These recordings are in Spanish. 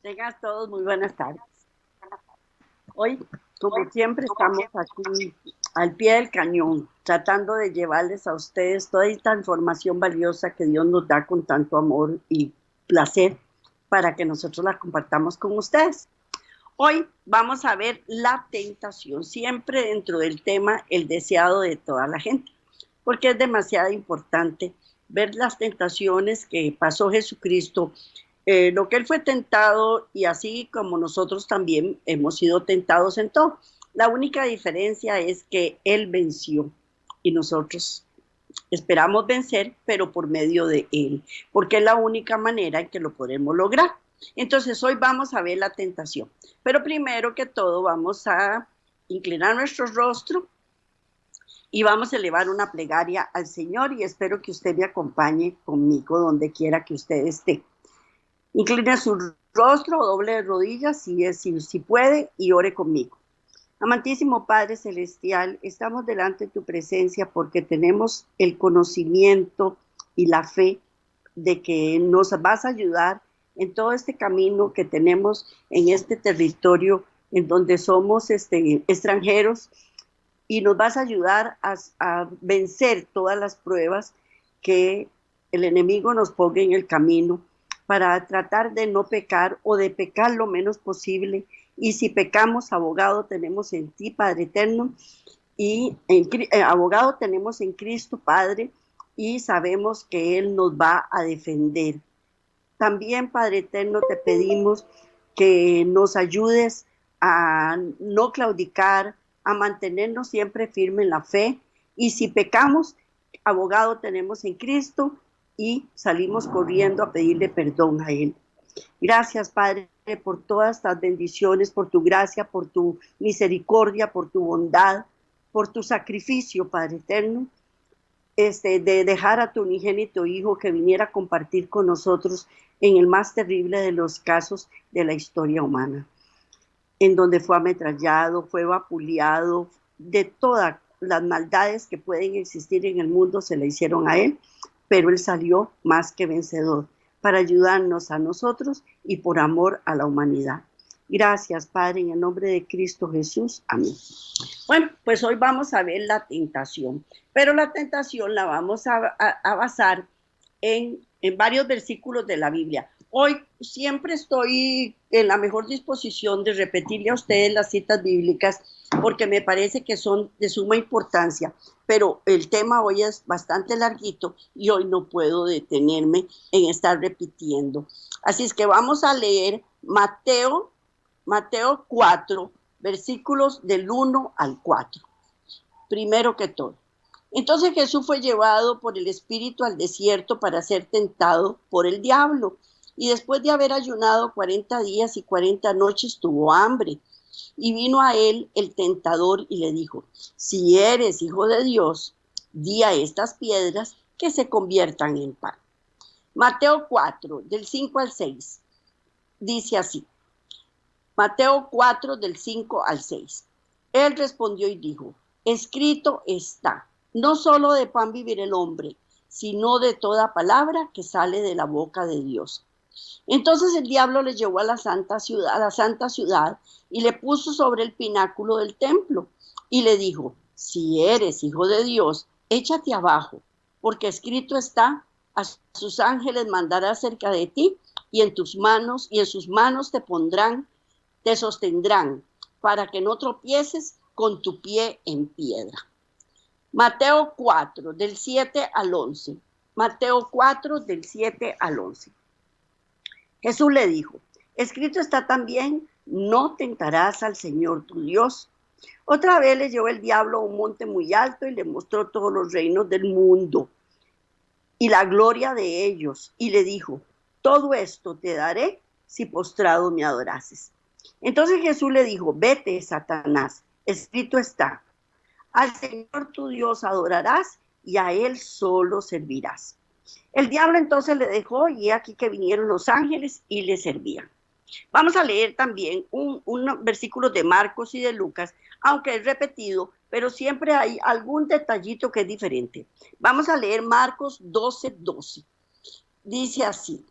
Tengan todos muy buenas tardes. Hoy, como siempre, estamos aquí al pie del cañón, tratando de llevarles a ustedes toda esta información valiosa que Dios nos da con tanto amor y placer para que nosotros la compartamos con ustedes. Hoy vamos a ver la tentación, siempre dentro del tema el deseado de toda la gente, porque es demasiado importante ver las tentaciones que pasó Jesucristo, lo que él fue tentado y así como nosotros también hemos sido tentados en todo. La única diferencia es que él venció y nosotros esperamos vencer, pero por medio de él, porque es la única manera en que lo podemos lograr. Entonces hoy vamos a ver la tentación, pero primero que todo vamos a inclinar nuestro rostro y vamos a elevar una plegaria al Señor y espero que usted me acompañe conmigo donde quiera que usted esté. Incline su rostro o doble de rodillas si puede y ore conmigo. Amantísimo Padre Celestial, estamos delante de tu presencia porque tenemos el conocimiento y la fe de que nos vas a ayudar en todo este camino que tenemos en este territorio en donde somos extranjeros y nos vas a ayudar a vencer todas las pruebas que el enemigo nos ponga en el camino para tratar de no pecar o de pecar lo menos posible. Y si pecamos, abogado tenemos en ti, Padre eterno, y abogado tenemos en Cristo, Padre, y sabemos que Él nos va a defender. También, Padre eterno, te pedimos que nos ayudes a no claudicar, a mantenernos siempre firmes en la fe. Y si pecamos, abogado tenemos en Cristo y salimos corriendo a pedirle perdón a Él. Gracias, Padre, por todas estas bendiciones, por tu gracia, por tu misericordia, por tu bondad, por tu sacrificio, Padre eterno, de dejar a tu unigénito Hijo que viniera a compartir con nosotros en el más terrible de los casos de la historia humana, en donde fue ametrallado, fue vapuleado, de todas las maldades que pueden existir en el mundo se le hicieron a Él, pero Él salió más que vencedor para ayudarnos a nosotros y por amor a la humanidad. Gracias, Padre, en el nombre de Cristo Jesús. Amén. Bueno, pues hoy vamos a ver la tentación, pero la tentación la vamos a basar en varios versículos de la Biblia. Hoy siempre estoy en la mejor disposición de repetirle a ustedes las citas bíblicas porque me parece que son de suma importancia, pero el tema hoy es bastante larguito y hoy no puedo detenerme en estar repitiendo. Así es que vamos a leer Mateo 4, versículos del 1 al 4. Primero que todo. Entonces Jesús fue llevado por el Espíritu al desierto para ser tentado por el diablo. Y después de haber ayunado 40 días y 40 noches, tuvo hambre. Y vino a él el tentador y le dijo: si eres hijo de Dios, di a estas piedras que se conviertan en pan. Mateo 4, del 5 al 6, dice así. Mateo 4, del 5 al 6. Él respondió y dijo: escrito está, no solo de pan vivirá el hombre, sino de toda palabra que sale de la boca de Dios. Entonces el diablo le llevó a la santa ciudad y le puso sobre el pináculo del templo y le dijo: si eres hijo de Dios, échate abajo, porque escrito está: a sus ángeles mandará cerca de ti, y en sus manos te sostendrán, para que no tropieces con tu pie en piedra. Mateo 4, del 7 al 11. Mateo 4, del 7 al 11. Jesús le dijo: escrito está también: no tentarás al Señor tu Dios. Otra vez le llevó el diablo a un monte muy alto y le mostró todos los reinos del mundo y la gloria de ellos, y le dijo: todo esto te daré si postrado me adorases. Entonces Jesús le dijo: vete, Satanás, escrito está: al Señor tu Dios adorarás y a Él solo servirás. El diablo entonces le dejó, y aquí que vinieron los ángeles y le servían. Vamos a leer también un versículo de Marcos y de Lucas, aunque es repetido, pero siempre hay algún detallito que es diferente. Vamos a leer Marcos 12:12. Dice así: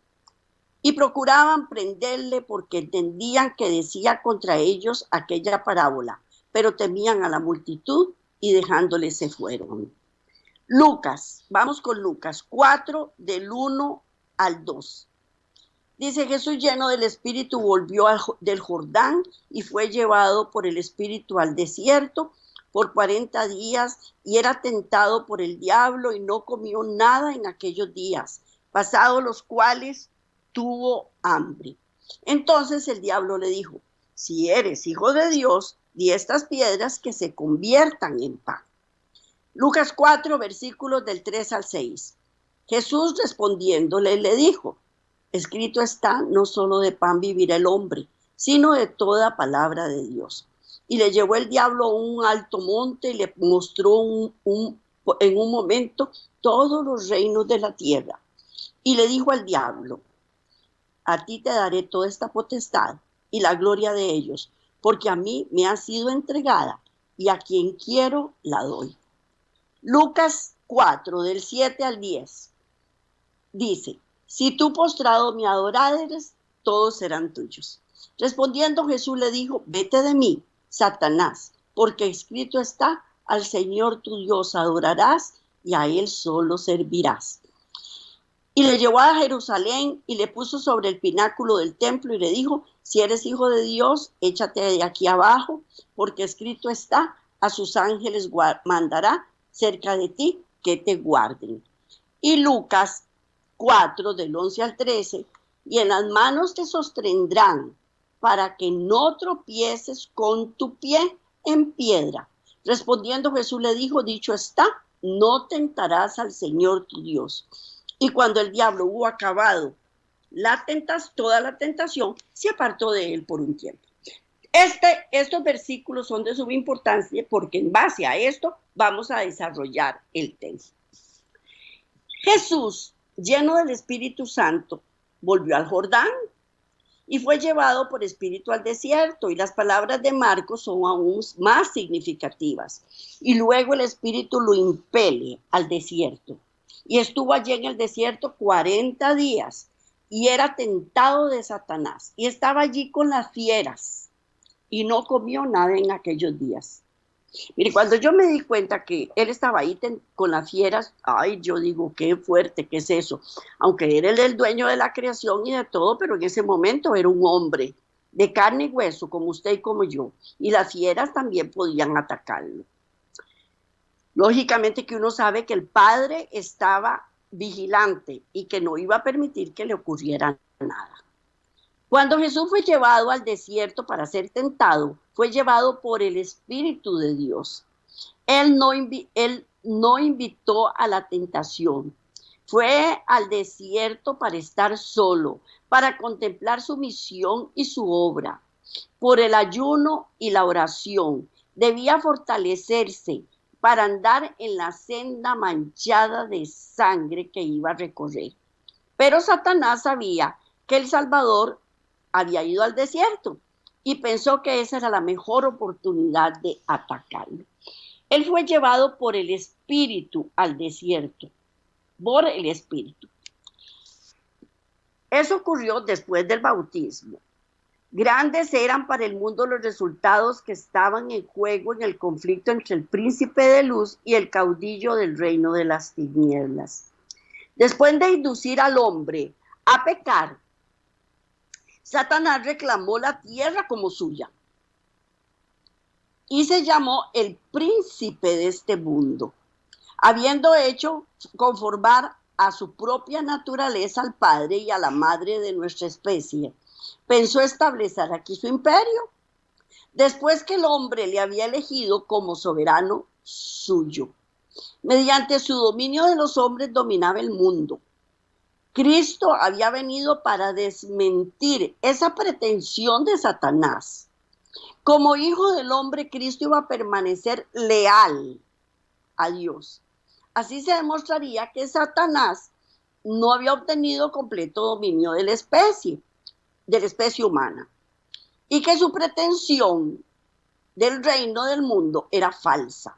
y procuraban prenderle porque entendían que decía contra ellos aquella parábola, pero temían a la multitud y dejándole se fueron. Lucas, vamos con Lucas 4, del 1 al 2. Dice: Jesús, lleno del Espíritu, volvió del Jordán y fue llevado por el Espíritu al desierto por 40 días, y era tentado por el diablo y no comió nada en aquellos días, pasados los cuales tuvo hambre. Entonces el diablo le dijo: si eres hijo de Dios, di estas piedras que se conviertan en pan. Lucas 4, versículos del 3 al 6. Jesús respondiéndole le dijo: escrito está: no solo de pan vivirá el hombre, sino de toda palabra de Dios. Y le llevó el diablo a un alto monte y le mostró en un momento todos los reinos de la tierra. Y le dijo al diablo: a ti te daré toda esta potestad y la gloria de ellos, porque a mí me ha sido entregada, y a quien quiero la doy. Lucas 4, del 7 al 10. Dice: si tú postrado me adorares, todos serán tuyos. Respondiendo Jesús le dijo: vete de mí, Satanás, porque escrito está: al Señor tu Dios adorarás y a Él solo servirás. Y le llevó a Jerusalén y le puso sobre el pináculo del templo y le dijo: si eres hijo de Dios, échate de aquí abajo, porque escrito está: a sus ángeles mandará cerca de ti que te guarden. Y Lucas 4, del 11 al 13, y en las manos te sostendrán para que no tropieces con tu pie en piedra. Respondiendo Jesús le dijo: dicho está: no tentarás al Señor tu Dios. Y cuando el diablo hubo acabado toda la tentación, se apartó de él por un tiempo. Estos versículos son de suma importancia porque en base a esto vamos a desarrollar el tema. Jesús, lleno del Espíritu Santo, volvió al Jordán y fue llevado por espíritu al desierto, y las palabras de Marcos son aún más significativas. Y luego el Espíritu lo impele al desierto, y estuvo allí en el desierto 40 días, y era tentado de Satanás, y estaba allí con las fieras, y no comió nada en aquellos días. Mire, cuando yo me di cuenta que él estaba ahí con las fieras, ay, yo digo, qué fuerte, ¿qué es eso? Aunque era el dueño de la creación y de todo, pero en ese momento era un hombre de carne y hueso, como usted y como yo, y las fieras también podían atacarlo. Lógicamente que uno sabe que el Padre estaba vigilante y que no iba a permitir que le ocurriera nada. Cuando Jesús fue llevado al desierto para ser tentado, fue llevado por el Espíritu de Dios. Él no invitó a la tentación. Fue al desierto para estar solo, para contemplar su misión y su obra. Por el ayuno y la oración, debía fortalecerse para andar en la senda manchada de sangre que iba a recorrer. Pero Satanás sabía que el Salvador había ido al desierto y pensó que esa era la mejor oportunidad de atacarlo. Él fue llevado por el Espíritu al desierto. por el Espíritu. Eso ocurrió después del bautismo. Grandes eran para el mundo los resultados que estaban en juego en el conflicto entre el príncipe de luz y el caudillo del reino de las tinieblas. Después de inducir al hombre a pecar, Satanás reclamó la tierra como suya y se llamó el príncipe de este mundo, habiendo hecho conformar a su propia naturaleza al padre y a la madre de nuestra especie. Pensó establecer aquí su imperio, después que el hombre le había elegido como soberano suyo. Mediante su dominio de los hombres dominaba el mundo. Cristo había venido para desmentir esa pretensión de Satanás. Como hijo del hombre, Cristo iba a permanecer leal a Dios. Así se demostraría que Satanás no había obtenido completo dominio de la especie humana, y que su pretensión del reino del mundo era falsa.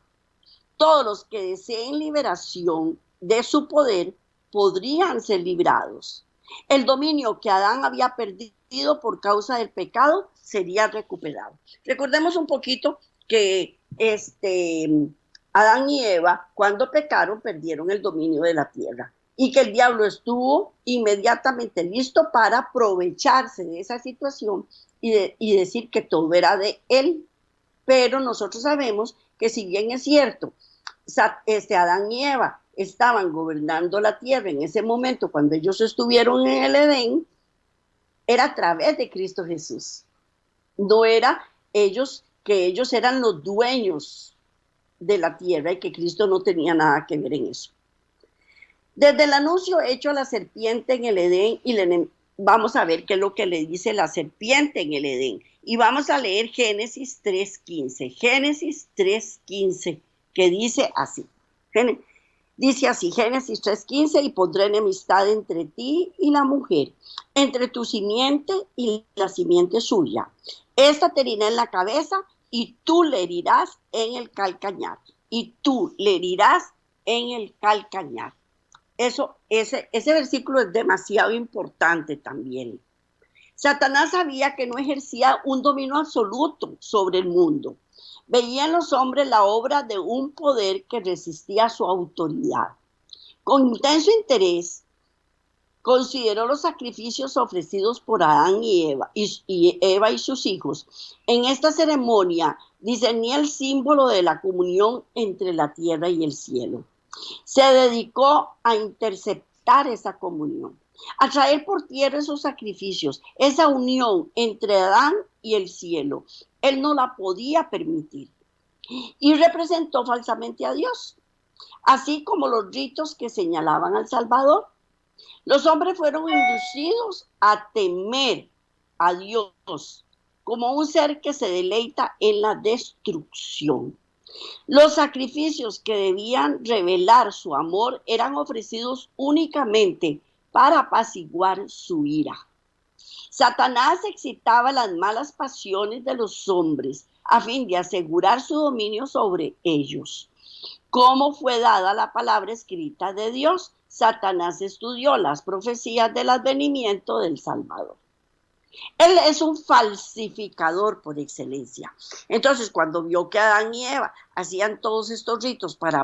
Todos los que deseen liberación de su poder podrían ser librados. El dominio que Adán había perdido por causa del pecado sería recuperado. Recordemos un poquito que Adán y Eva, cuando pecaron, perdieron el dominio de la tierra, y que el diablo estuvo inmediatamente listo para aprovecharse de esa situación y decir que todo era de él. Pero nosotros sabemos que, si bien es cierto, Adán y Eva estaban gobernando la tierra en ese momento cuando ellos estuvieron en el Edén, era a través de Cristo Jesús. No era que ellos eran los dueños de la tierra y que Cristo no tenía nada que ver en eso. Desde el anuncio hecho a la serpiente en el Edén, vamos a ver qué es lo que le dice la serpiente en el Edén. Y vamos a leer Génesis 3:15. Génesis 3:15, que dice así. Dice así, Génesis 3:15, y pondré enemistad entre ti y la mujer, entre tu simiente y la simiente suya. Esta te herirá en la cabeza y tú le herirás en el calcañar. Y tú le herirás en el calcañar. Ese versículo es demasiado importante también. Satanás sabía que no ejercía un dominio absoluto sobre el mundo. Veía en los hombres la obra de un poder que resistía a su autoridad. Con intenso interés, consideró los sacrificios ofrecidos por Adán y Eva y sus hijos. En esta ceremonia discernía el símbolo de la comunión entre la tierra y el cielo. Se dedicó a interceptar esa comunión, a traer por tierra esos sacrificios, esa unión entre Adán y el cielo. Él no la podía permitir y representó falsamente a Dios, así como los ritos que señalaban al Salvador. Los hombres fueron inducidos a temer a Dios como un ser que se deleita en la destrucción. Los sacrificios que debían revelar su amor eran ofrecidos únicamente para apaciguar su ira. Satanás excitaba las malas pasiones de los hombres a fin de asegurar su dominio sobre ellos. ¿Cómo fue dada la palabra escrita de Dios? Satanás estudió las profecías del advenimiento del Salvador. Él es un falsificador por excelencia. Entonces, cuando vio que Adán y Eva hacían todos estos ritos para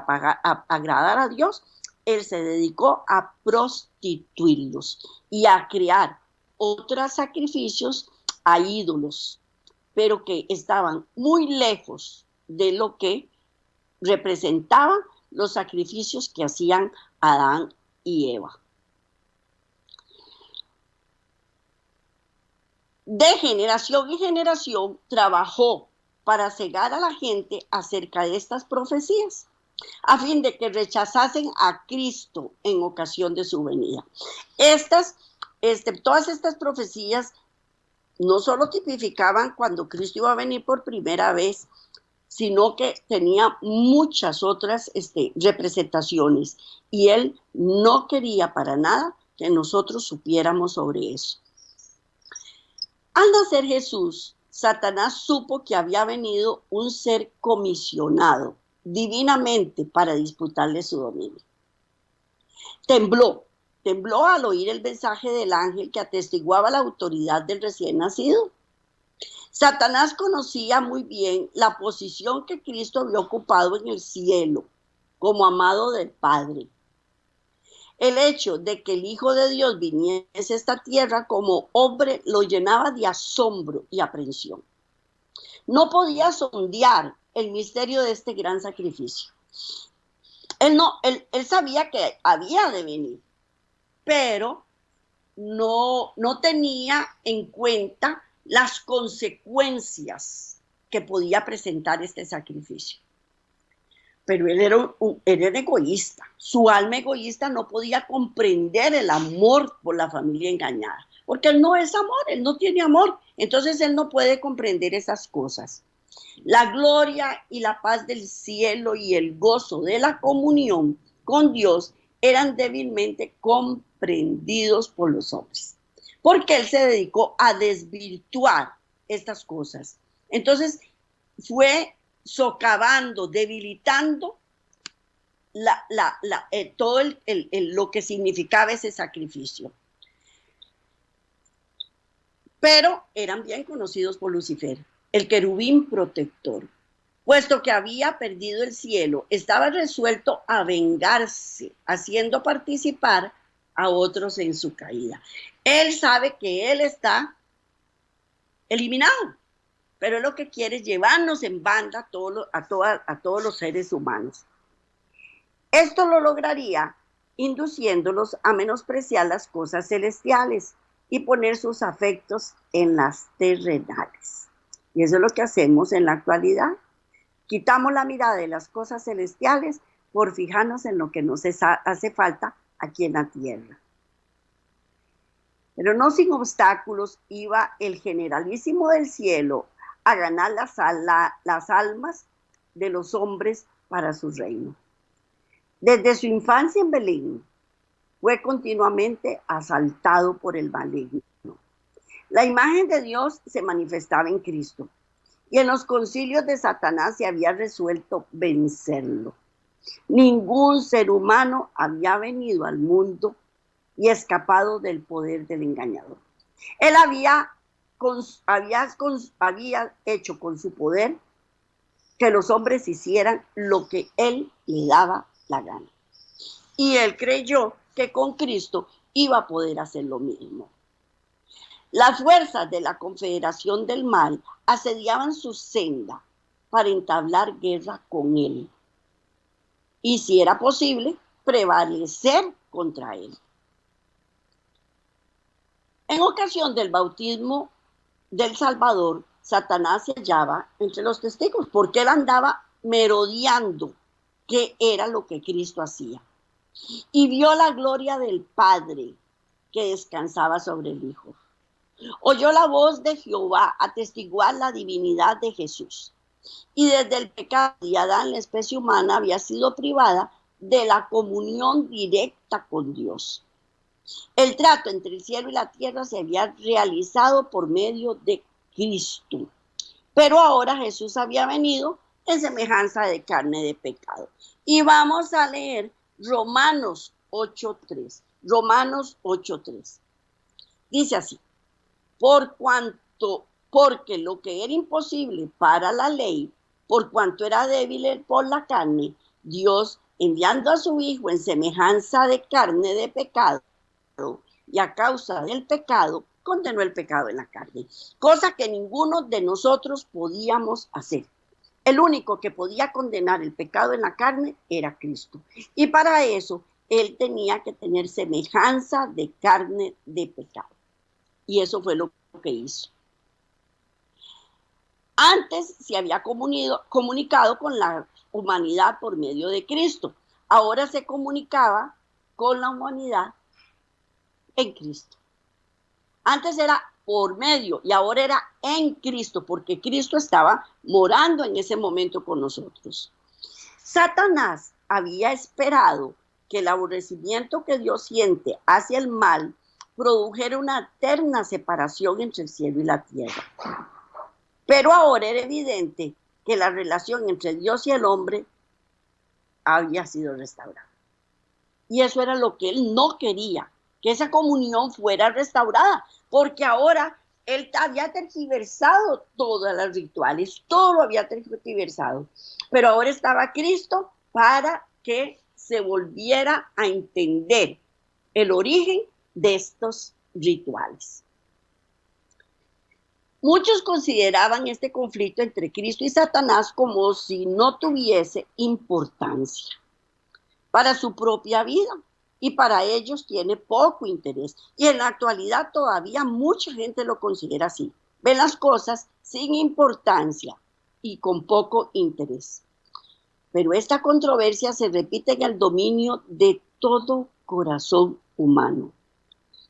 agradar a Dios, él se dedicó a prostituirlos y a crear otros sacrificios a ídolos, pero que estaban muy lejos de lo que representaban los sacrificios que hacían Adán y Eva. De generación en generación trabajó para cegar a la gente acerca de estas profecías, a fin de que rechazasen a Cristo en ocasión de su venida. Todas estas profecías no solo tipificaban cuando Cristo iba a venir por primera vez, sino que tenía muchas otras representaciones, y él no quería para nada que nosotros supiéramos sobre eso. Al nacer Jesús, Satanás supo que había venido un ser comisionado divinamente para disputarle su dominio. Tembló al oír el mensaje del ángel que atestiguaba la autoridad del recién nacido. Satanás conocía muy bien la posición que Cristo había ocupado en el cielo como amado del Padre. El hecho de que el Hijo de Dios viniese a esta tierra como hombre lo llenaba de asombro y aprensión. No podía sondear el misterio de este gran sacrificio. Él sabía que había de venir, pero no tenía en cuenta las consecuencias que podía presentar este sacrificio. Pero él era egoísta. Su alma egoísta no podía comprender el amor por la familia engañada, porque él no es amor, él no tiene amor. Entonces él no puede comprender esas cosas. La gloria y la paz del cielo y el gozo de la comunión con Dios eran débilmente comprendidos por los hombres, porque él se dedicó a desvirtuar estas cosas. Entonces fue socavando, debilitando todo lo que significaba ese sacrificio. Pero eran bien conocidos por Lucifer, el querubín protector. Puesto que había perdido el cielo, estaba resuelto a vengarse, haciendo participar a otros en su caída. Él sabe que él está eliminado, pero lo que quiere es llevarnos en banda a todos los seres humanos. Esto lo lograría induciéndolos a menospreciar las cosas celestiales y poner sus afectos en las terrenales. Y eso es lo que hacemos en la actualidad. Quitamos la mirada de las cosas celestiales por fijarnos en lo que nos hace falta aquí en la tierra. Pero no sin obstáculos iba el generalísimo del cielo a ganar las almas de los hombres para su reino. Desde su infancia en Belén fue continuamente asaltado por el maligno. La imagen de Dios se manifestaba en Cristo y en los concilios de Satanás se había resuelto vencerlo. Ningún ser humano había venido al mundo y escapado del poder del engañador. Él había hecho con su poder que los hombres hicieran lo que él le daba la gana. Y él creyó que con Cristo iba a poder hacer lo mismo. Las fuerzas de la Confederación del Mal asediaban su senda para entablar guerra con él. Y si era posible, prevalecer contra él. En ocasión del bautismo del Salvador, Satanás se hallaba entre los testigos porque él andaba merodeando qué era lo que Cristo hacía. Y vio la gloria del Padre que descansaba sobre el Hijo. Oyó la voz de Jehová atestiguar la divinidad de Jesús. Y desde el pecado de Adán, la especie humana había sido privada de la comunión directa con Dios. El trato entre el cielo y la tierra se había realizado por medio de Cristo. Pero ahora Jesús había venido en semejanza de carne de pecado. Y vamos a leer Romanos 8:3. Romanos 8:3. Dice así: porque lo que era imposible para la ley, por cuanto era débil por la carne, Dios, enviando a su Hijo en semejanza de carne de pecado, y a causa del pecado, condenó el pecado en la carne, cosa que ninguno de nosotros podíamos hacer. El único que podía condenar el pecado en la carne era Cristo. Y para eso, él tenía que tener semejanza de carne de pecado. Y eso fue lo que hizo. Antes se había comunicado con la humanidad por medio de Cristo. Ahora se comunicaba con la humanidad en Cristo. Antes era por medio y ahora era en Cristo, porque Cristo estaba morando en ese momento con nosotros. Satanás había esperado que el aborrecimiento que Dios siente hacia el mal produjera una eterna separación entre el cielo y la tierra. Pero ahora era evidente que la relación entre Dios y el hombre había sido restaurada. Y eso era lo que él no quería, que esa comunión fuera restaurada, porque ahora él había tergiversado todas las rituales, todo lo había tergiversado, pero ahora estaba Cristo para que se volviera a entender el origen de estos rituales. Muchos consideraban este conflicto entre Cristo y Satanás como si no tuviese importancia para su propia vida, y para ellos tiene poco interés. Y en la actualidad todavía mucha gente lo considera así. Ven las cosas sin importancia y con poco interés. Pero esta controversia se repite en el dominio de todo corazón humano.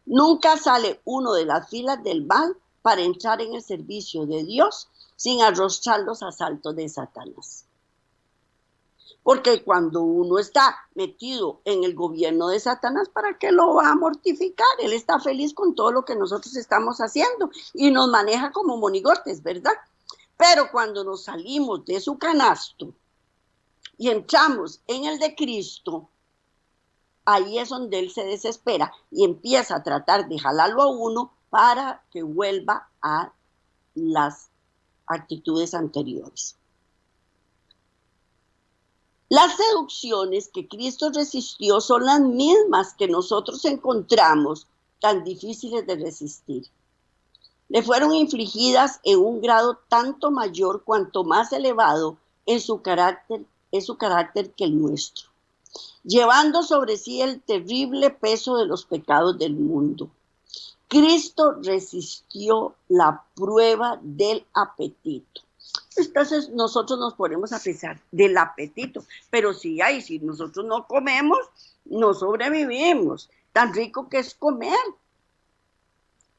Nunca sale uno de las filas del mal para entrar en el servicio de Dios sin arrostrar los asaltos de Satanás. Porque cuando uno está metido en el gobierno de Satanás, ¿para qué lo va a mortificar? Él está feliz con todo lo que nosotros estamos haciendo y nos maneja como monigotes, ¿verdad? Pero cuando nos salimos de su canasto y entramos en el de Cristo, ahí es donde él se desespera y empieza a tratar de jalarlo a uno para que vuelva a las actitudes anteriores. Las seducciones que Cristo resistió son las mismas que nosotros encontramos tan difíciles de resistir. Le fueron infligidas en un grado tanto mayor cuanto más elevado es su carácter que el nuestro, llevando sobre sí el terrible peso de los pecados del mundo. Cristo resistió la prueba del apetito. Entonces nosotros nos ponemos a pensar del apetito, pero si nosotros no comemos, no sobrevivimos. Tan rico que es comer,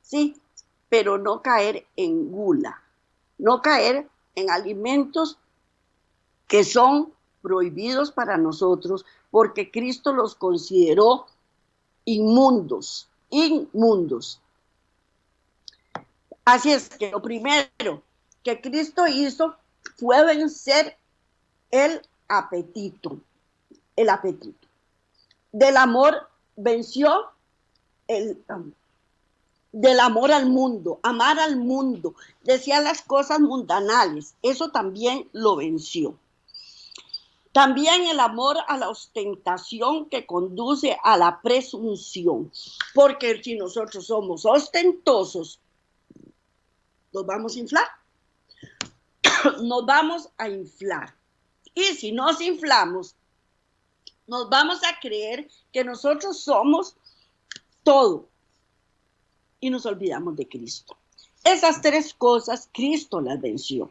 sí, pero no caer en gula, no caer en alimentos que son prohibidos para nosotros, porque Cristo los consideró inmundos. Así es que lo primero que Cristo hizo fue vencer el apetito. Del amor venció del amor al mundo, amar al mundo, decía las cosas mundanales, eso también lo venció. También el amor a la ostentación que conduce a la presunción, porque si nosotros somos ostentosos, nos vamos a inflar. Nos vamos a inflar. Y si nos inflamos, nos vamos a creer que nosotros somos todo. Y nos olvidamos de Cristo. Esas tres cosas Cristo las venció.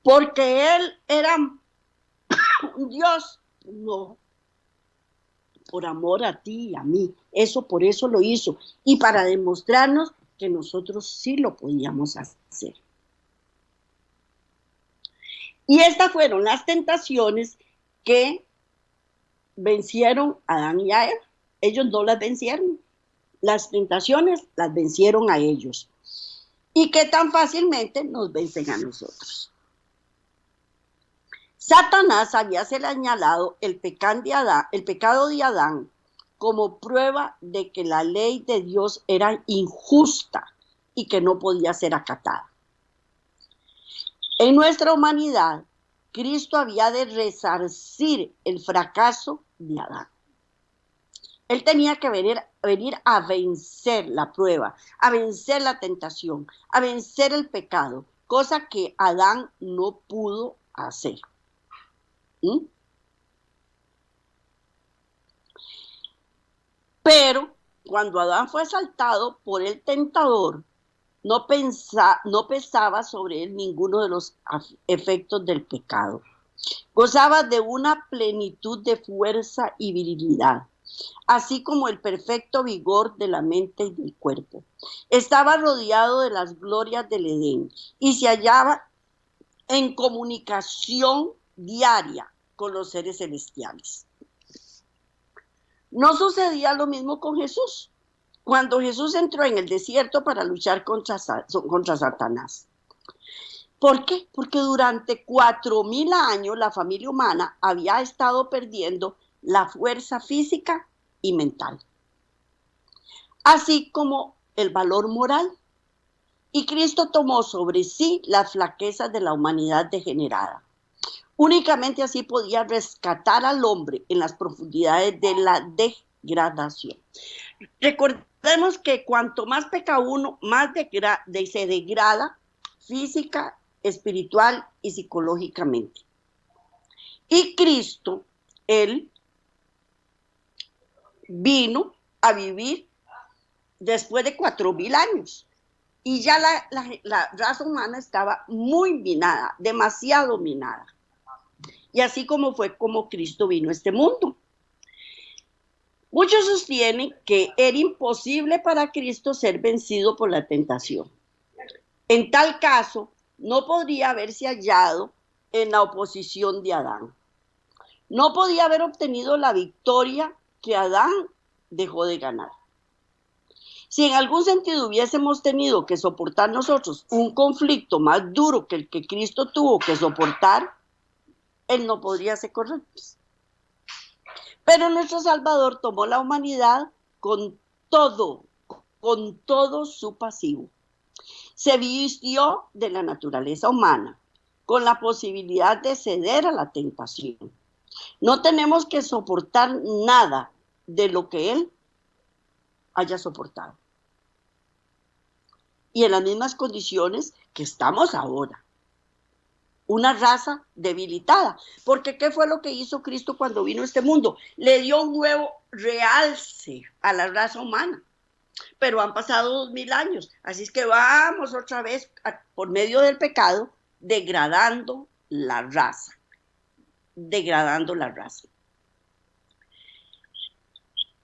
Porque Él era un Dios, no. Por amor a ti y a mí. Por eso lo hizo. Y para demostrarnos que nosotros sí lo podíamos hacer. Y estas fueron las tentaciones que vencieron a Adán y a Eva. Ellos no las vencieron. Las tentaciones las vencieron a ellos. Y que tan fácilmente nos vencen a nosotros. Satanás había señalado el pecado de Adán como prueba de que la ley de Dios era injusta y que no podía ser acatada. En nuestra humanidad, Cristo había de resarcir el fracaso de Adán. Él tenía que venir a vencer la prueba, a vencer la tentación, a vencer el pecado, cosa que Adán no pudo hacer. Pero cuando Adán fue asaltado por el tentador, no pesaba sobre él ninguno de los efectos del pecado. Gozaba de una plenitud de fuerza y virilidad, así como el perfecto vigor de la mente y del cuerpo. Estaba rodeado de las glorias del Edén y se hallaba en comunicación diaria con los seres celestiales. No sucedía lo mismo con Jesús. Cuando Jesús entró en el desierto para luchar contra Satanás. ¿Por qué? Porque durante 4,000 años la familia humana había estado perdiendo la fuerza física y mental, así como el valor moral. Y Cristo tomó sobre sí las flaquezas de la humanidad degenerada. Únicamente así podía rescatar al hombre en las profundidades de la degradación. Recordemos que cuanto más peca uno, más se degrada física, espiritual y psicológicamente. Y Cristo, Él vino a vivir después de 4000 años. Y ya la raza humana estaba muy minada, demasiado minada. Y así como fue como Cristo vino a este mundo. Muchos sostienen que era imposible para Cristo ser vencido por la tentación. En tal caso, no podría haberse hallado en la oposición de Adán. No podía haber obtenido la victoria que Adán dejó de ganar. Si en algún sentido hubiésemos tenido que soportar nosotros un conflicto más duro que el que Cristo tuvo que soportar, Él no podría ser correcto. Pero nuestro Salvador tomó la humanidad con todo su pasivo. Se vistió de la naturaleza humana, con la posibilidad de ceder a la tentación. No tenemos que soportar nada de lo que Él haya soportado. Y en las mismas condiciones que estamos ahora. Una raza debilitada. Porque ¿qué fue lo que hizo Cristo cuando vino a este mundo? Le dio un nuevo realce a la raza humana. Pero han pasado 2000 años. Así es que vamos otra vez, por medio del pecado, degradando la raza. Degradando la raza.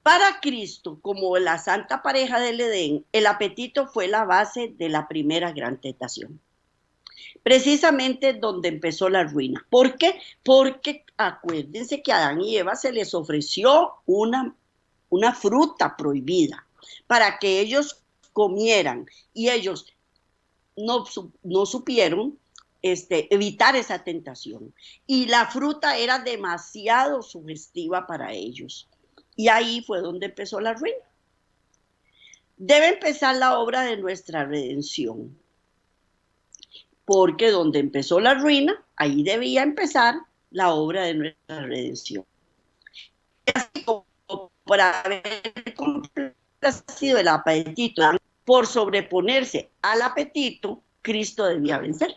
Para Cristo, como la santa pareja del Edén, el apetito fue la base de la primera gran tentación. Precisamente donde empezó la ruina. ¿Por qué? Porque acuérdense que a Adán y Eva se les ofreció una fruta prohibida para que ellos comieran y ellos no supieron evitar esa tentación. Y la fruta era demasiado sugestiva para ellos. Y ahí fue donde empezó la ruina. Debe empezar la obra de nuestra redención. Porque donde empezó la ruina, ahí debía empezar la obra de nuestra redención. Así como para haber complacido el apetito, por sobreponerse al apetito, Cristo debía vencer.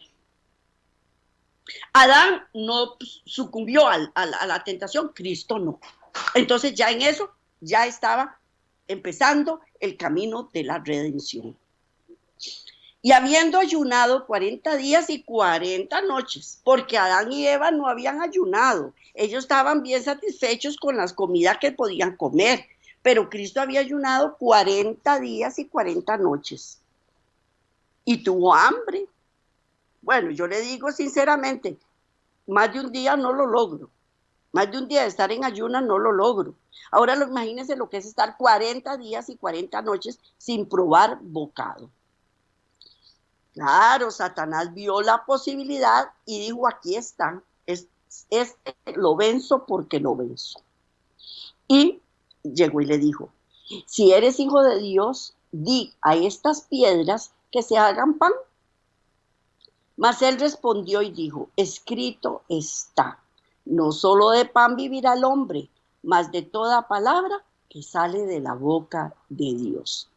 Adán no sucumbió a la tentación, Cristo no. Entonces ya en eso, ya estaba empezando el camino de la redención. Y habiendo ayunado 40 días y 40 noches, porque Adán y Eva no habían ayunado, ellos estaban bien satisfechos con las comidas que podían comer, pero Cristo había ayunado 40 días y 40 noches. Y tuvo hambre. Bueno, yo le digo sinceramente, más de un día no lo logro. Más de un día de estar en ayunas no lo logro. Ahora imagínense lo que es estar 40 días y 40 noches sin probar bocado. Claro, Satanás vio la posibilidad y dijo, aquí están, lo venzo porque lo venzo. Y llegó y le dijo, si eres hijo de Dios, di a estas piedras que se hagan pan. Mas él respondió y dijo, escrito está, no solo de pan vivirá el hombre, mas de toda palabra que sale de la boca de Dios.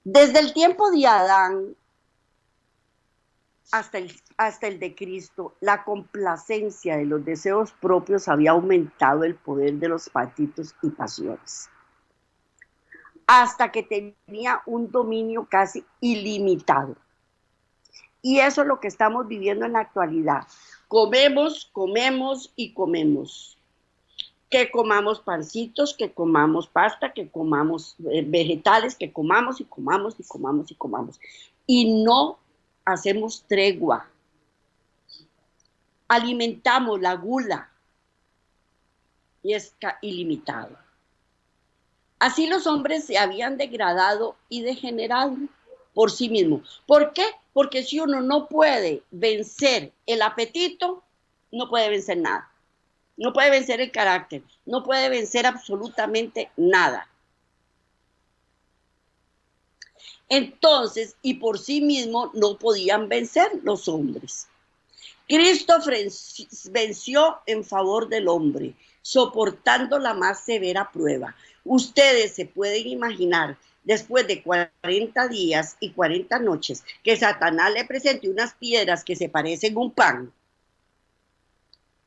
Desde el tiempo de Adán hasta el de Cristo, la complacencia de los deseos propios había aumentado el poder de los apetitos y pasiones, hasta que tenía un dominio casi ilimitado. Y eso es lo que estamos viviendo en la actualidad. Comemos, comemos y comemos. Que comamos pancitos, que comamos pasta, que comamos vegetales, que comamos y comamos y comamos y comamos. Y no hacemos tregua. Alimentamos la gula y es ilimitado. Así los hombres se habían degradado y degenerado por sí mismos. ¿Por qué? Porque si uno no puede vencer el apetito, no puede vencer nada. no puede vencer el carácter, no puede vencer absolutamente nada. Entonces, y por sí mismo no podían vencer los hombres. Cristo venció en favor del hombre, soportando la más severa prueba. Ustedes se pueden imaginar, después de 40 días y 40 noches, que Satanás le presente unas piedras que se parecen a un pan.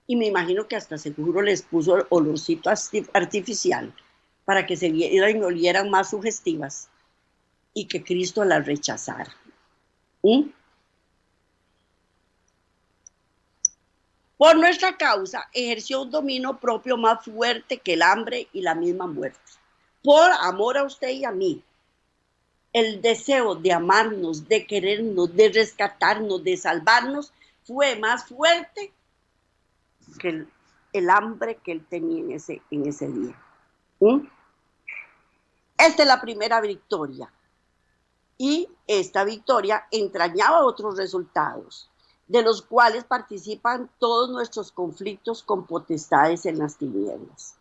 Y me imagino que hasta seguro les puso olorcito artificial para que se vieran y olieran más sugestivas y que Cristo las rechazara. Por nuestra causa ejerció un dominio propio más fuerte que el hambre y la misma muerte. Por amor a usted y a mí, el deseo de amarnos, de querernos, de rescatarnos, de salvarnos, fue más fuerte que el hambre que él tenía en ese día. Esta es la primera victoria. Y esta victoria entrañaba otros resultados, de los cuales participan todos nuestros conflictos con potestades en las tinieblas.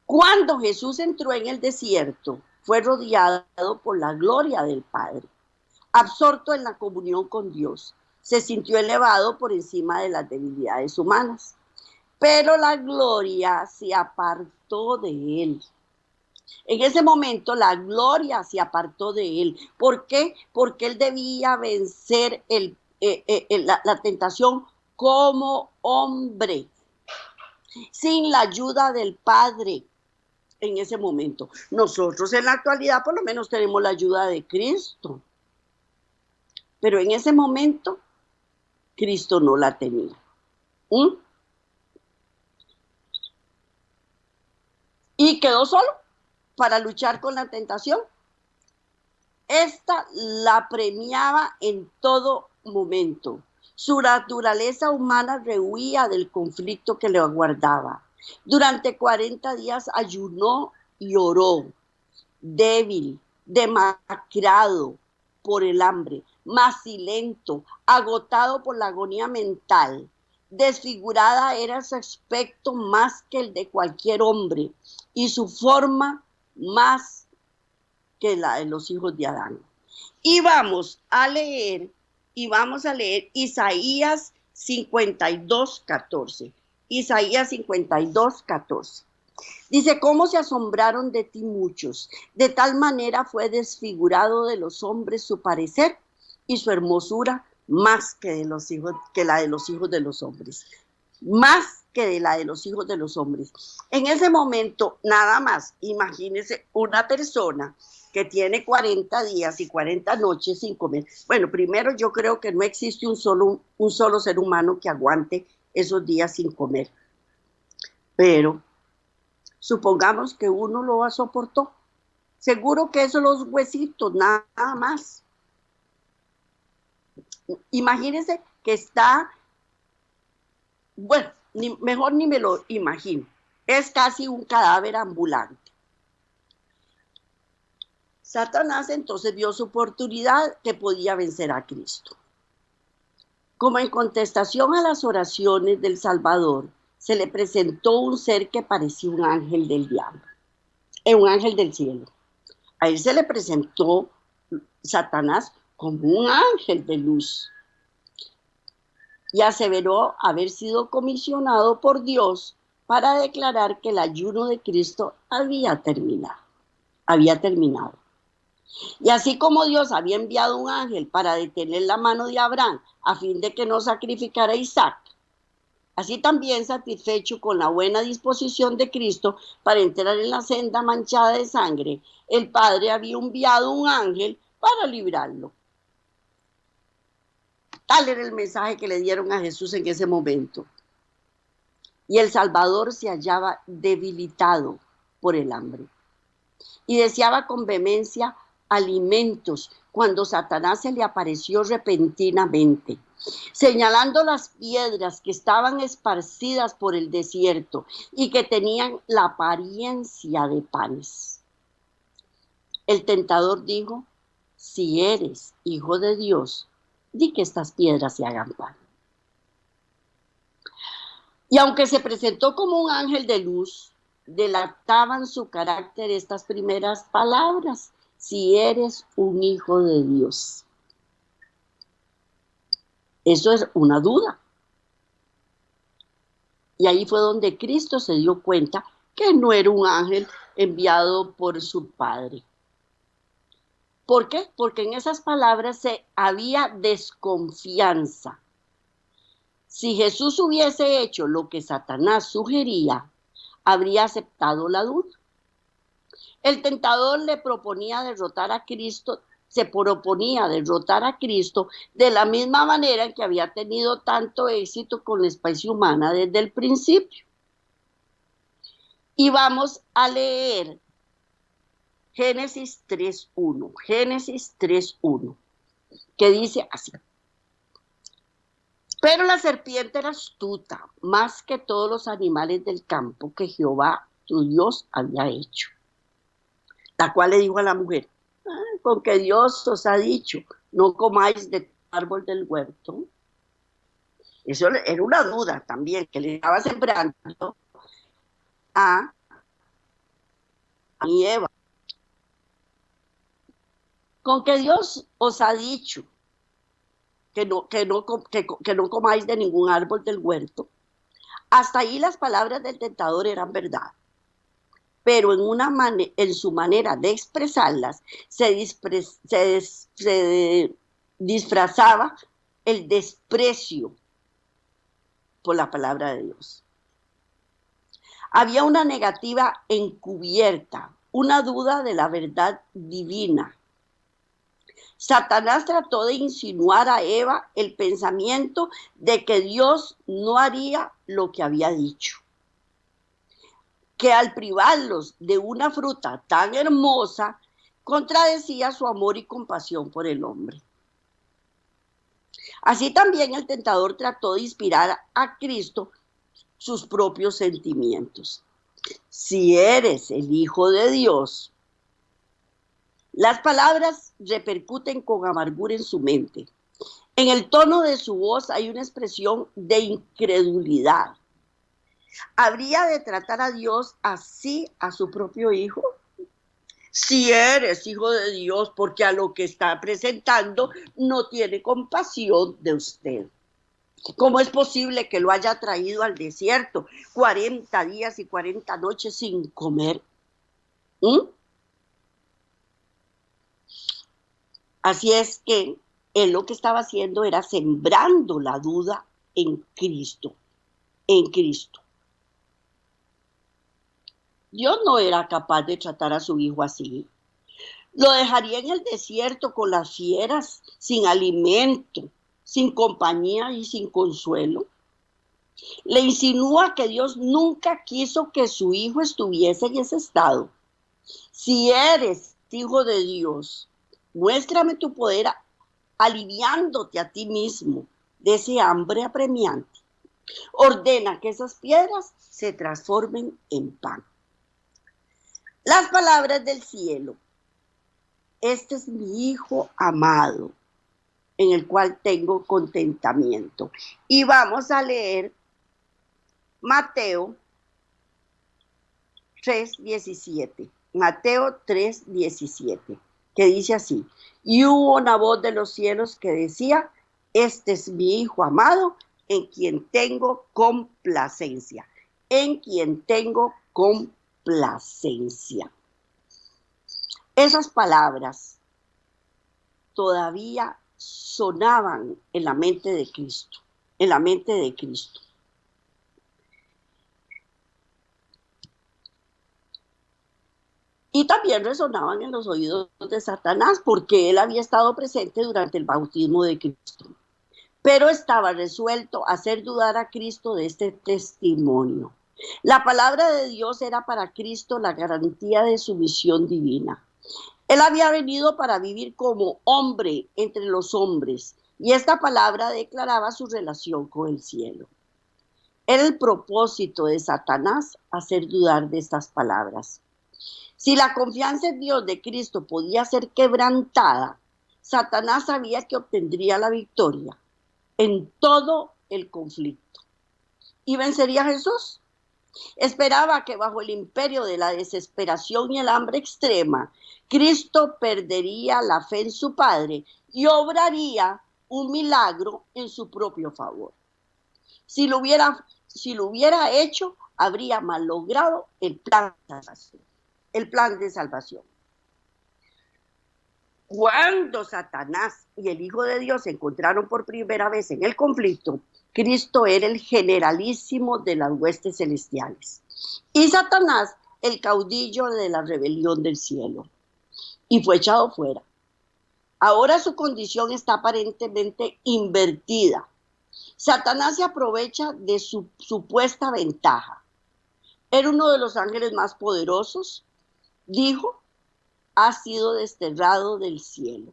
Cuando Jesús entró en el desierto, fue rodeado por la gloria del Padre. Absorto en la comunión con Dios, se sintió elevado por encima de las debilidades humanas. Pero la gloria se apartó de él. En ese momento la gloria se apartó de él. ¿Por qué? Porque él debía vencer la tentación como hombre, sin la ayuda del Padre en ese momento. Nosotros en la actualidad por lo menos tenemos la ayuda de Cristo. Pero en ese momento Cristo no la tenía. Y quedó solo para luchar con la tentación. Esta la premiaba en todo momento. Su naturaleza humana rehuía del conflicto que le aguardaba. Durante 40 días ayunó y oró, débil, demacrado por el hambre, macilento, agotado por la agonía mental. Desfigurada era su aspecto más que el de cualquier hombre y su forma más que la de los hijos de Adán. Y vamos a leer Isaías 52:14. Isaías 52:14. Dice, ¿cómo se asombraron de ti muchos? De tal manera fue desfigurado de los hombres su parecer y su hermosura más que la de los hijos de los hombres. Más que de la de los hijos de los hombres. En ese momento, nada más, imagínese una persona que tiene 40 días y 40 noches sin comer. Bueno, primero yo creo que no existe un solo ser humano que aguante esos días sin comer. Pero supongamos que uno lo soportó. Seguro que esos los huesitos, nada más. Imagínense que está, bueno, mejor ni me lo imagino. Es casi un cadáver ambulante. Satanás entonces vio su oportunidad que podía vencer a Cristo. Como en contestación a las oraciones del Salvador, se le presentó un ser que parecía un ángel del diablo, un ángel del cielo. A él se le presentó Satanás como un ángel de luz y aseveró haber sido comisionado por Dios para declarar que el ayuno de Cristo había terminado. Y así como Dios había enviado un ángel para detener la mano de Abraham a fin de que no sacrificara a Isaac, así también satisfecho con la buena disposición de Cristo para entrar en la senda manchada de sangre, el Padre había enviado un ángel para librarlo. Tal era el mensaje que le dieron a Jesús en ese momento. Y el Salvador se hallaba debilitado por el hambre y deseaba con vehemencia alimentos cuando Satanás se le apareció repentinamente, señalando las piedras que estaban esparcidas por el desierto y que tenían la apariencia de panes. El tentador dijo, si eres hijo de Dios, di que estas piedras se hagan pan. Y aunque se presentó como un ángel de luz, delataban su carácter estas primeras palabras: si eres un hijo de Dios. Eso es una duda. Y ahí fue donde Cristo se dio cuenta que no era un ángel enviado por su Padre. ¿Por qué? Porque en esas palabras había desconfianza. Si Jesús hubiese hecho lo que Satanás sugería, habría aceptado la duda. El tentador le proponía derrotar a Cristo, se proponía derrotar a Cristo de la misma manera en que había tenido tanto éxito con la especie humana desde el principio. Y vamos a leer Génesis 3.1, Génesis 3.1, que dice así: pero la serpiente era astuta, más que todos los animales del campo que Jehová, tu Dios, había hecho. La cual le dijo a la mujer: con que Dios os ha dicho, no comáis de árbol del huerto. Eso era una duda también que le estaba sembrando a Eva. Con que Dios os ha dicho que no comáis de ningún árbol del huerto. Hasta ahí las palabras del tentador eran verdad. Pero en su manera de expresarlas se disfrazaba el desprecio por la palabra de Dios. Había una negativa encubierta, una duda de la verdad divina. Satanás trató de insinuar a Eva el pensamiento de que Dios no haría lo que había dicho, que al privarlos de una fruta tan hermosa, contradecía su amor y compasión por el hombre. Así también el tentador trató de inspirar a Cristo sus propios sentimientos. Si eres el Hijo de Dios, las palabras repercuten con amargura en su mente. En el tono de su voz hay una expresión de incredulidad. ¿Habría de tratar a Dios así a su propio hijo? Si eres hijo de Dios, porque a lo que está presentando no tiene compasión de usted. ¿Cómo es posible que lo haya traído al desierto 40 días y 40 noches sin comer? Así es que él lo que estaba haciendo era sembrando la duda en Cristo, en Cristo. Dios no era capaz de tratar a su hijo así. Lo dejaría en el desierto con las fieras, sin alimento, sin compañía y sin consuelo. Le insinúa que Dios nunca quiso que su hijo estuviese en ese estado. Si eres hijo de Dios, muéstrame tu poder aliviándote a ti mismo de ese hambre apremiante. Ordena que esas piedras se transformen en pan. Las palabras del cielo: este es mi hijo amado, en el cual tengo contentamiento. Y vamos a leer Mateo 3:17. Mateo 3:17, que dice así: y hubo una voz de los cielos que decía: este es mi hijo amado, en quien tengo complacencia. En quien tengo complacencia. Esas palabras todavía sonaban en la mente de Cristo, en la mente de Cristo. Y también resonaban en los oídos de Satanás, porque él había estado presente durante el bautismo de Cristo. Pero estaba resuelto a hacer dudar a Cristo de este testimonio. La palabra de Dios era para Cristo la garantía de su misión divina. Él había venido para vivir como hombre entre los hombres, y esta palabra declaraba su relación con el cielo. Era el propósito de Satanás hacer dudar de estas palabras. Si la confianza en Dios de Cristo podía ser quebrantada, Satanás sabía que obtendría la victoria en todo el conflicto. y vencería a Jesús. Esperaba que bajo el imperio de la desesperación y el hambre extrema, Cristo perdería la fe en su Padre y obraría un milagro en su propio favor. Si lo hubiera hecho, habría malogrado el plan de salvación. El plan de salvación. Cuando Satanás y el Hijo de Dios se encontraron por primera vez en el conflicto, Cristo era el generalísimo de las huestes celestiales y Satanás el caudillo de la rebelión del cielo, y fue echado fuera. Ahora su condición está aparentemente invertida. Satanás se aprovecha de su supuesta ventaja. Era uno de los ángeles más poderosos, dijo, ha sido desterrado del cielo.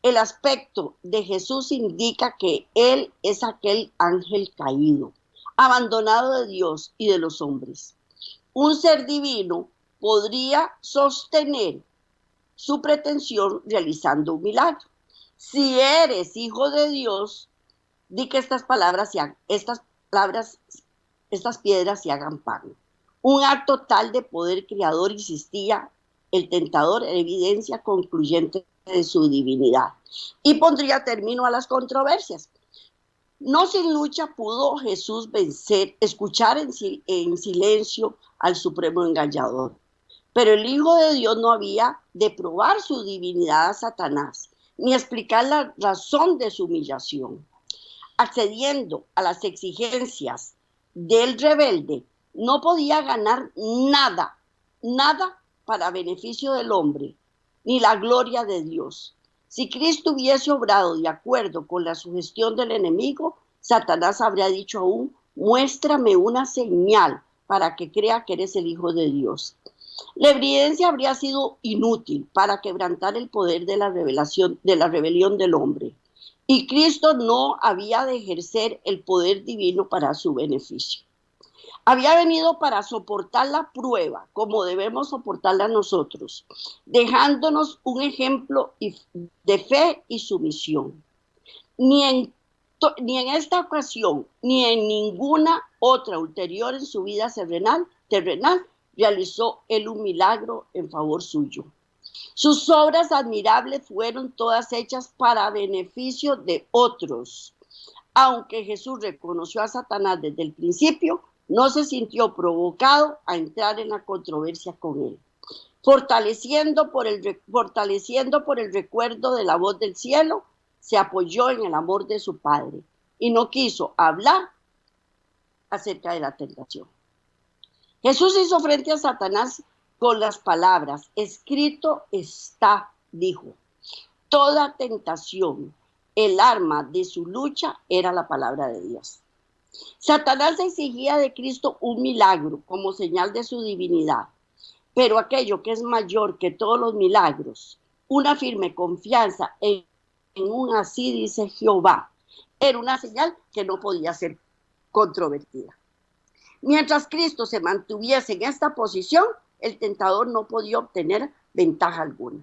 El aspecto de Jesús indica que Él es aquel ángel caído, abandonado de Dios y de los hombres. Un ser divino podría sostener su pretensión realizando un milagro. Si eres hijo de Dios, di que estas piedras se hagan pan. Un acto tal de poder creador insistía el tentador en evidencia concluyente de su divinidad y pondría término a las controversias. No sin lucha pudo Jesús escuchar en silencio al supremo engañador. Pero el Hijo de Dios no había de probar su divinidad a Satanás, ni explicar la razón de su humillación. Accediendo a las exigencias del rebelde, no podía ganar nada para beneficio del hombre, ni la gloria de Dios. Si Cristo hubiese obrado de acuerdo con la sugestión del enemigo, Satanás habría dicho aún, muéstrame una señal para que crea que eres el Hijo de Dios. La evidencia habría sido inútil para quebrantar el poder de la rebelión del hombre. Y Cristo no había de ejercer el poder divino para su beneficio. Había venido para soportar la prueba, como debemos soportarla nosotros, dejándonos un ejemplo de fe y sumisión. Ni en esta ocasión, ni en ninguna otra ulterior en su vida terrenal, realizó él un milagro en favor suyo. Sus obras admirables fueron todas hechas para beneficio de otros. Aunque Jesús reconoció a Satanás desde el principio, no se sintió provocado a entrar en la controversia con él. Fortaleciendo por el recuerdo de la voz del cielo, se apoyó en el amor de su Padre y no quiso hablar acerca de la tentación. Jesús hizo frente a Satanás con las palabras, escrito está, dijo. Toda tentación, el arma de su lucha era la palabra de Dios. Satanás exigía de Cristo un milagro como señal de su divinidad, pero aquello que es mayor que todos los milagros, una firme confianza en un así dice Jehová, era una señal que no podía ser controvertida. Mientras Cristo se mantuviese en esta posición, el tentador no podía obtener ventaja alguna.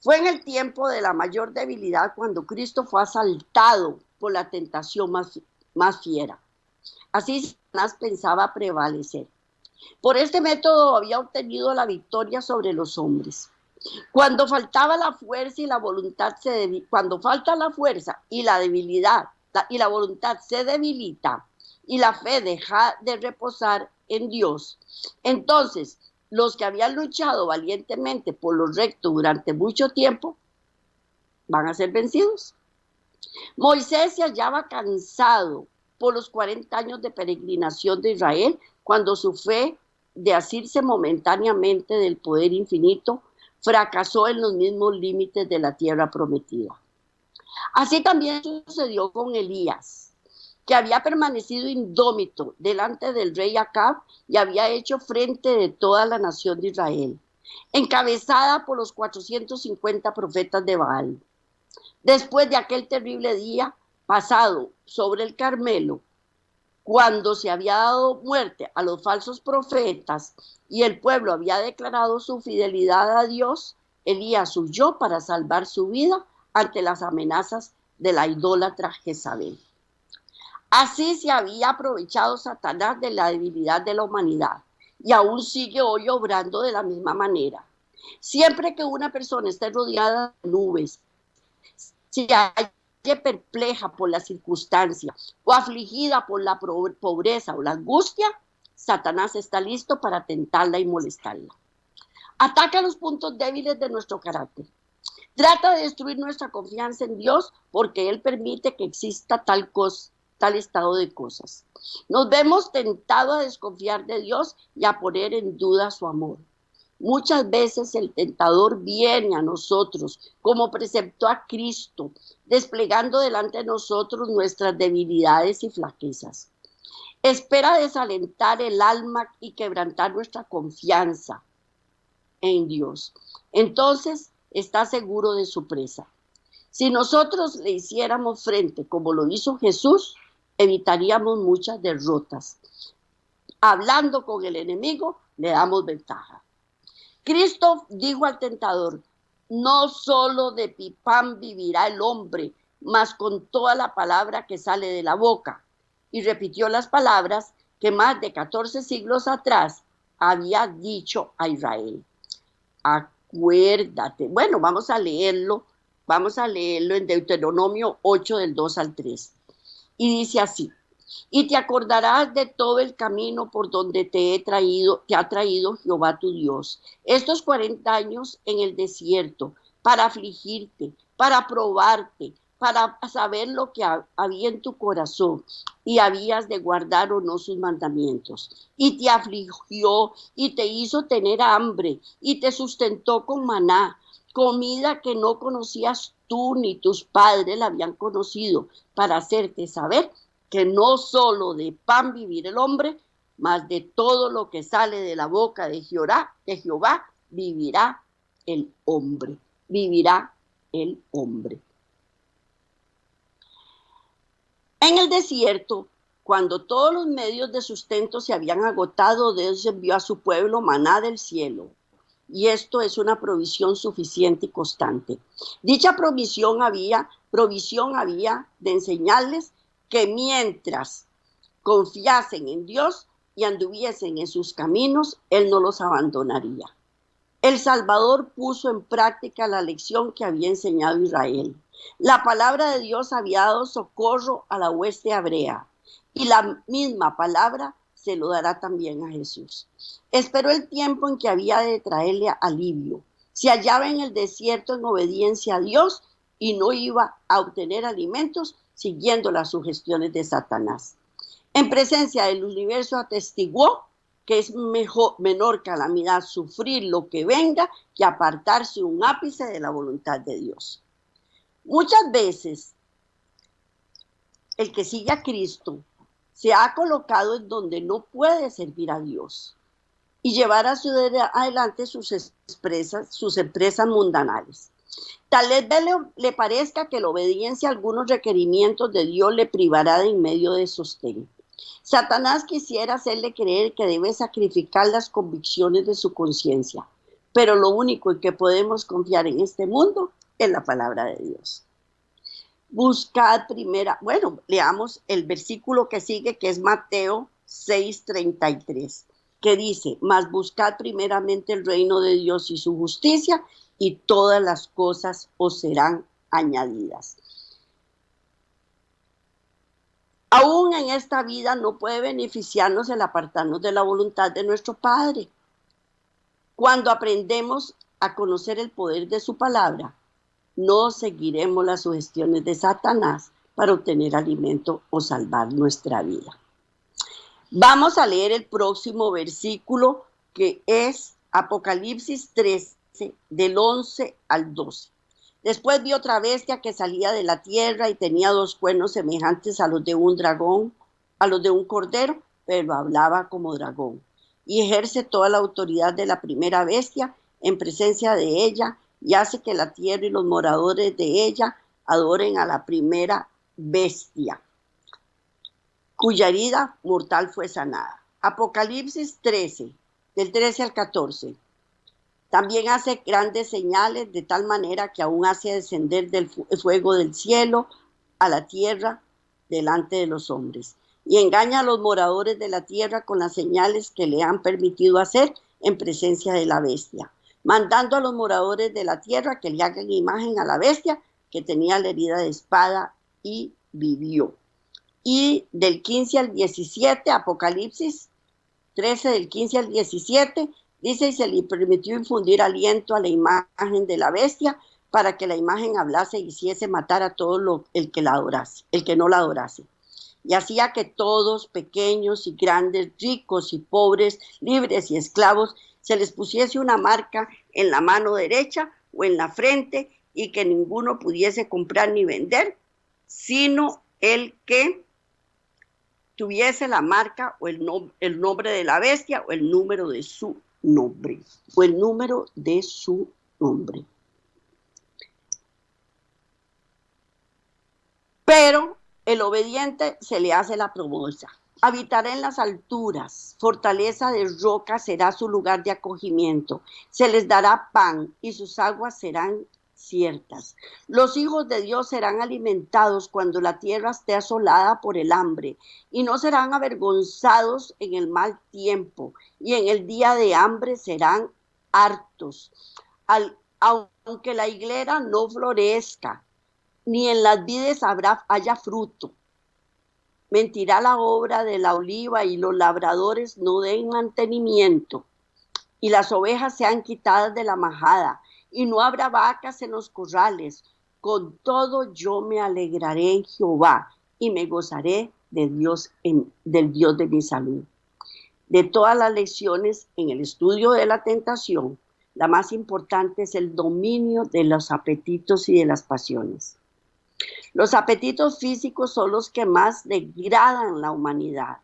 Fue en el tiempo de la mayor debilidad cuando Cristo fue asaltado por la tentación más fiera. Así Satanás pensaba prevalecer. Por este método había obtenido la victoria sobre los hombres. Cuando faltaba la fuerza y la voluntad cuando falta la fuerza y la debilidad y la voluntad se debilita y la fe deja de reposar en Dios, entonces los que habían luchado valientemente por lo recto durante mucho tiempo van a ser vencidos. Moisés se hallaba cansado por los 40 años de peregrinación de Israel, cuando su fe de asirse momentáneamente del poder infinito fracasó en los mismos límites de la tierra prometida. Así también sucedió con Elías, que había permanecido indómito delante del rey Acab y había hecho frente de toda la nación de Israel, encabezada por los 450 profetas de Baal. Después de aquel terrible día pasado sobre el Carmelo, cuando se había dado muerte a los falsos profetas y el pueblo había declarado su fidelidad a Dios, Elías huyó para salvar su vida ante las amenazas de la idólatra Jezabel. Así se había aprovechado Satanás de la debilidad de la humanidad y aún sigue hoy obrando de la misma manera. Siempre que una persona esté rodeada de nubes, se halle perpleja por la circunstancia o afligida por la pobreza o la angustia, Satanás está listo para tentarla y molestarla. Ataca los puntos débiles de nuestro carácter. Trata de destruir nuestra confianza en Dios porque Él permite que exista tal estado de cosas. Nos vemos tentados a desconfiar de Dios y a poner en duda su amor. Muchas veces el tentador viene a nosotros como preceptó a Cristo, desplegando delante de nosotros nuestras debilidades y flaquezas. Espera desalentar el alma y quebrantar nuestra confianza en Dios. Entonces está seguro de su presa. Si nosotros le hiciéramos frente como lo hizo Jesús, evitaríamos muchas derrotas. Hablando con el enemigo, le damos ventaja. Cristo dijo al tentador, no solo de pan vivirá el hombre, mas con toda la palabra que sale de la boca. Y repitió las palabras que más de 14 siglos atrás había dicho a Israel. Acuérdate. Bueno, vamos a leerlo en Deuteronomio 8 del 2 al 3. Y dice así, y te acordarás de todo el camino por donde te ha traído Jehová tu Dios, estos 40 años en el desierto, para afligirte, para probarte, para saber lo que había en tu corazón y habías de guardar o no sus mandamientos. Y te afligió y te hizo tener hambre y te sustentó con maná, comida que no conocías tú ni tus padres la habían conocido, para hacerte saber que no solo de pan vivir el hombre, mas de todo lo que sale de la boca de Jehová vivirá el hombre. Vivirá el hombre. En el desierto, cuando todos los medios de sustento se habían agotado, Dios envió a su pueblo maná del cielo. Y esto es una provisión suficiente y constante. Dicha provisión había de enseñarles que mientras confiasen en Dios y anduviesen en sus caminos, Él no los abandonaría. El Salvador puso en práctica la lección que había enseñado Israel. La palabra de Dios había dado socorro a la hueste hebrea y la misma palabra se lo dará también a Jesús. Esperó el tiempo en que había de traerle alivio. Se hallaba en el desierto en obediencia a Dios y no iba a obtener alimentos siguiendo las sugestiones de Satanás. En presencia del universo atestiguó que es menor calamidad sufrir lo que venga que apartarse un ápice de la voluntad de Dios. Muchas veces el que sigue a Cristo se ha colocado en donde no puede servir a Dios y llevar adelante sus empresas mundanales. Tal vez le parezca que la obediencia a algunos requerimientos de Dios le privará de en medio de sostén. Satanás quisiera hacerle creer que debe sacrificar las convicciones de su conciencia, pero lo único en que podemos confiar en este mundo es la palabra de Dios. Leamos el versículo que sigue, que es Mateo 6:33, que dice, mas buscad primeramente el reino de Dios y su justicia, y todas las cosas os serán añadidas. Aún en esta vida no puede beneficiarnos el apartarnos de la voluntad de nuestro Padre. Cuando aprendemos a conocer el poder de su palabra, no seguiremos las sugestiones de Satanás para obtener alimento o salvar nuestra vida. Vamos a leer el próximo versículo, que es Apocalipsis 13, del 11 al 12. Después vi otra bestia que salía de la tierra y tenía 2 cuernos semejantes a los de un dragón, a los de un cordero, pero hablaba como dragón. Y ejerce toda la autoridad de la primera bestia en presencia de ella, y hace que la tierra y los moradores de ella adoren a la primera bestia, cuya herida mortal fue sanada. Apocalipsis 13, del 13 al 14. También hace grandes señales, de tal manera que aún hace descender del fuego del cielo a la tierra, delante de los hombres, y engaña a los moradores de la tierra con las señales que le han permitido hacer en presencia de la bestia, mandando a los moradores de la tierra que le hagan imagen a la bestia que tenía la herida de espada y vivió. Y del 15 al 17, Apocalipsis 13, del 15 al 17, dice: y se le permitió infundir aliento a la imagen de la bestia, para que la imagen hablase y hiciese matar a todo el que la adorase, el que no la adorase. Y hacía que todos, pequeños y grandes, ricos y pobres, libres y esclavos, se les pusiese una marca en la mano derecha o en la frente, y que ninguno pudiese comprar ni vender, sino el que tuviese la marca o el nombre de la bestia o el número de su nombre. O el número de su nombre. Pero el obediente se le hace la promesa: habitará en las alturas, fortaleza de roca será su lugar de acogimiento, se les dará pan y sus aguas serán ciertas. Los hijos de Dios serán alimentados cuando la tierra esté asolada por el hambre, y no serán avergonzados en el mal tiempo, y en el día de hambre serán hartos. Aunque la higuera no florezca, ni en las vides haya fruto, mentirá la obra de la oliva, y los labradores no den mantenimiento, y las ovejas sean quitadas de la majada, y no habrá vacas en los corrales. Con todo yo me alegraré en Jehová, y me gozaré del Dios de mi salud. De todas las lecciones en el estudio de la tentación, la más importante es el dominio de los apetitos y de las pasiones. Los apetitos físicos son los que más degradan la humanidad.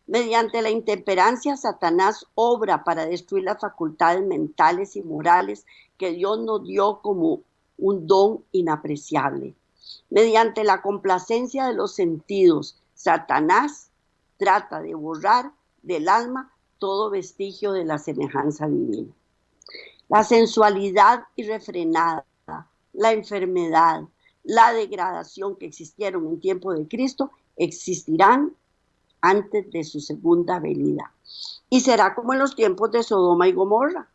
Mediante la intemperancia, Satanás obra para destruir las facultades mentales y morales que Dios nos dio como un don inapreciable. Mediante la complacencia de los sentidos, Satanás trata de borrar del alma todo vestigio de la semejanza divina. La sensualidad irrefrenada, la enfermedad, la degradación que existieron en tiempo de Cristo existirán antes de su segunda venida. Y será como en los tiempos de Sodoma y Gomorra.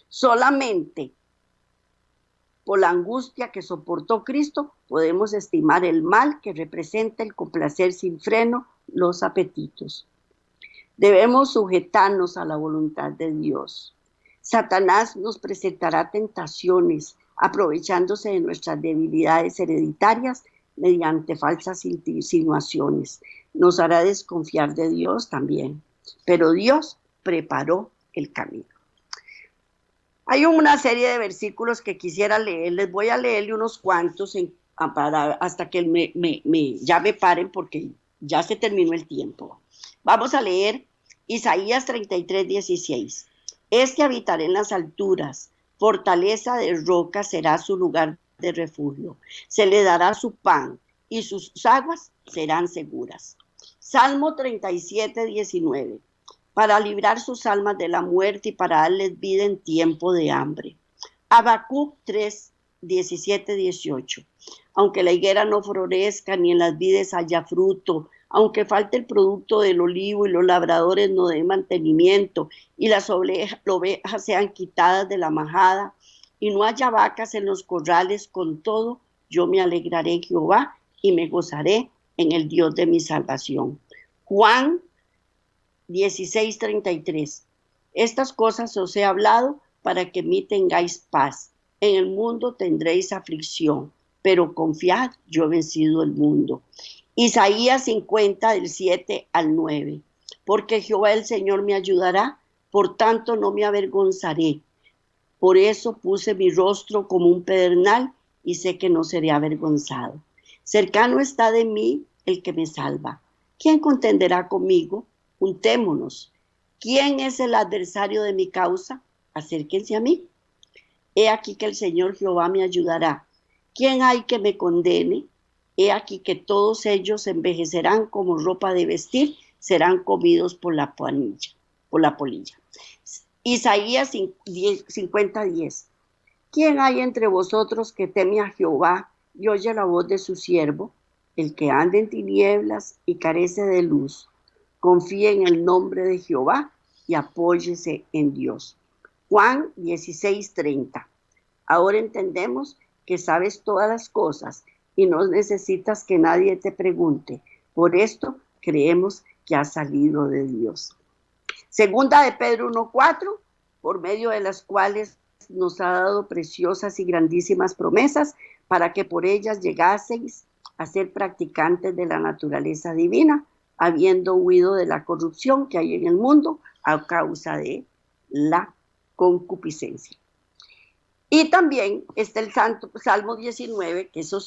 Solamente por la angustia que soportó Cristo podemos estimar el mal que representa el complacer sin freno los apetitos. Debemos sujetarnos a la voluntad de Dios. Satanás nos presentará tentaciones, aprovechándose de nuestras debilidades hereditarias mediante falsas insinuaciones. Nos hará desconfiar de Dios también, pero Dios preparó el camino. Hay una serie de versículos que quisiera leer. Les voy a leerle unos cuantos hasta que ya me paren, porque ya se terminó el tiempo. Vamos a leer Isaías 33, 16. Este habitará en las alturas, fortaleza de roca será su lugar de refugio. Se le dará su pan y sus aguas serán seguras. Salmo 37, 19. Para librar sus almas de la muerte y para darles vida en tiempo de hambre. Habacuc 3, 17, 18. Aunque la higuera no florezca ni en las vides haya fruto, aunque falte el producto del olivo y los labradores no den mantenimiento y las ovejas sean quitadas de la majada y no haya vacas en los corrales, con todo yo me alegraré en Jehová y me gozaré en el Dios de mi salvación. Juan 16:33. Estas cosas os he hablado para que en mí tengáis paz. En el mundo tendréis aflicción, pero confiad, yo he vencido el mundo. Isaías 50, del 7 al 9. Porque Jehová el Señor me ayudará, por tanto no me avergonzaré. Por eso puse mi rostro como un pedernal y sé que no seré avergonzado. Cercano está de mí el que me salva. ¿Quién contenderá conmigo? Juntémonos. ¿Quién es el adversario de mi causa? Acérquense a mí. He aquí que el Señor Jehová me ayudará. ¿Quién hay que me condene? He aquí que todos ellos envejecerán como ropa de vestir, serán comidos por la polilla. Isaías 50:10. ¿Quién hay entre vosotros que teme a Jehová y oye la voz de su siervo? el que anda en tinieblas y carece de luz, confíe en el nombre de Jehová y apóyese en Dios. Juan 16:30. Ahora entendemos que sabes todas las cosas y no necesitas que nadie te pregunte. Por esto creemos que has salido de Dios. Segunda de Pedro 1:4, por medio de las cuales nos ha dado preciosas y grandísimas promesas para que por ellas llegaseis a ser practicantes de la naturaleza divina, habiendo huido de la corrupción que hay en el mundo a causa de la concupiscencia. Y también está el Salmo 19, que eso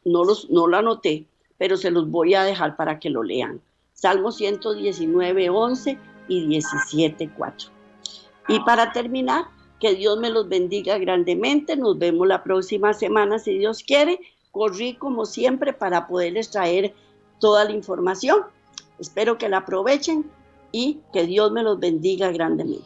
no lo anoté, pero se los voy a dejar para que lo lean. Salmo 119, 11 y 17, 4. Y para terminar, que Dios me los bendiga grandemente. Nos vemos la próxima semana, si Dios quiere. Corrí como siempre para poderles traer toda la información. Espero que la aprovechen y que Dios me los bendiga grandemente.